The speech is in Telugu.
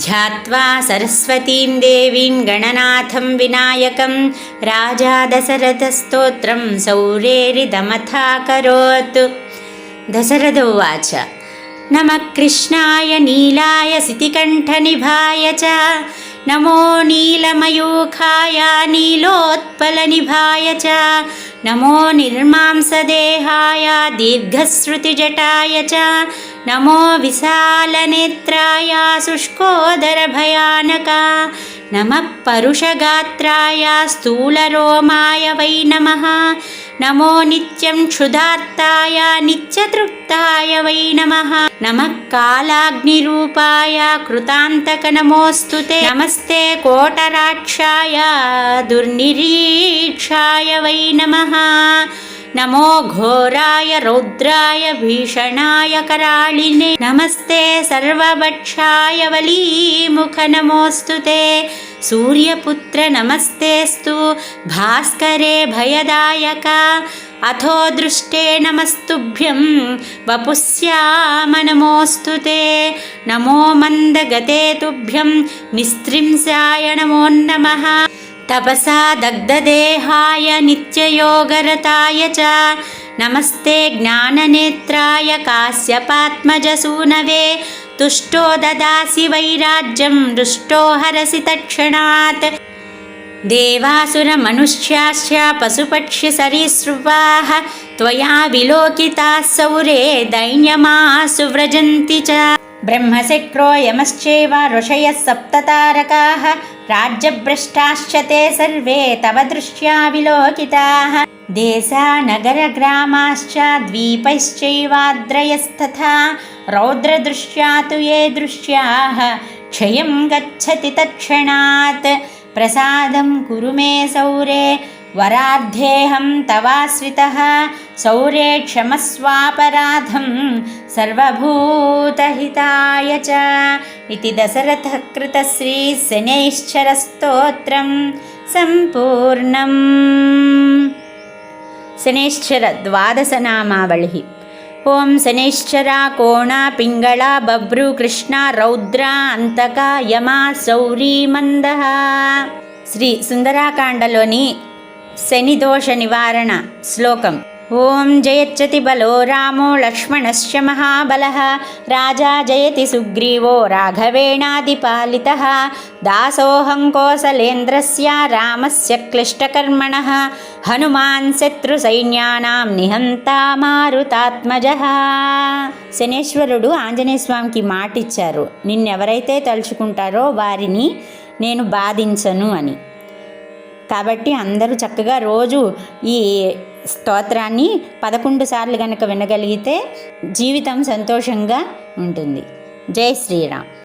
ధ్యాత్వా సరస్వతీం దేవీం గణనాథం వినాయకం రాజా దశరథస్తోత్రం సౌరేరిదమథాకరోత్. దశరథ ఉవాచ నమః కృష్ణాయ నీలాయ సితికంఠనిభాయ చ నమో నీలమయూఖాయ నీలోత్పలనిభాయ చ నమో నిర్మాంసదేహాయ దీర్ఘశ్రుతిజటాయ చ నమో విశాలనేత్రాయ శుష్కోదరభయానక నమః పరుషగాత్రాయ స్థూలరోమాయ వై నమః నమో నిత్యం క్షుధార్తాయ నిత్యతృప్తాయ వై నమః నమః కాలాగ్నిరూపాయ కృతాంతక నమోస్తుతే నమస్తే కోటరాక్షాయ దుర్నిరీక్షాయ వై నమః నమో ఘోరాయ రౌద్రాయ భీషణాయ కరాళినే నమస్తే సర్వభక్షాయ వలీముఖ నమోస్తుతే సూర్యపుత్ర నమస్తేస్తు భాస్కరే భయదాయక అథో దృష్టే నమస్తుభ్యం వపుశ్యామ నమోస్తుతే నమో మందగతే తుభ్యం నిస్త్రింశాయ నమో నమః తపసా దగ్ధదేహాయ నిత్యయోగరతాయ చ నమస్తే జ్ఞాననేత్రాయ కాశ్యపాత్మజసూనవే తుష్టో దదాసి వైరాజ్యం దృష్టో హరసి తక్షణాత్ దేవాసురమనుష్యాశ్చ పశుపక్షి సరీసృపాః త్వయా విలోకితాః సౌరే దైన్యమాసు వ్రజంతి చ బ్రహ్మశక్రో యమశ్చైవ ఋషయः సప్తతారకాః రాజ్యభ్రష్టాశ్చ తే సర్వే తవ దృష్ట్యా విలోకితాః దేశానగరగ్రామాశ్చ ద్వీపైశ్చైవాద్రయస్తథా రౌద్రదృష్ట్యా తు ఏ దృశ్యాః క్షయం గచ్చతి తత్క్షణాత్ ప్రసాదం కురు మే సౌరే వరార్థేహం తవాశ్రితః సౌరే క్షమస్వాపరాధం సర్వభూతహితాయ చ ఇతి దశరథః కృత శ్రీ శనైశ్చర స్తోత్రం సంపూర్ణం. శనైశ్చర ద్వాదశ నామావళి. ఓం శనైశ్చర కోణ పింగళ బభ్రు కృష్ణ రౌద్ర అంతక యమ శౌరీ మందః. శ్రీ సుందరాకాండలోని శని దోష నివారణ శ్లోకం. ఓం జయచ్చతి బలో రామో లక్ష్మణశ్చ మహాబలః రాజా జయతి సుగ్రీవో రాఘవేణాదిపాలితః దాసోహం కోసలేంద్రస్య రామస్య క్లిష్టకర్మణః హనుమాన్ శత్రుసైన్యానాం నిహంతా మారుతాత్మజః. శనేశ్వరుడు ఆంజనేయ స్వామికి మాటిచ్చారు, నిన్నెవరైతే తలుచుకుంటారో వారిని నేను బాధించను అని. కాబట్టి అందరూ చక్కగా రోజు ఈ స్తోత్రాన్ని 11 సార్లు కనుక వినగలిగితే జీవితం సంతోషంగా ఉంటుంది. జై శ్రీరామ్.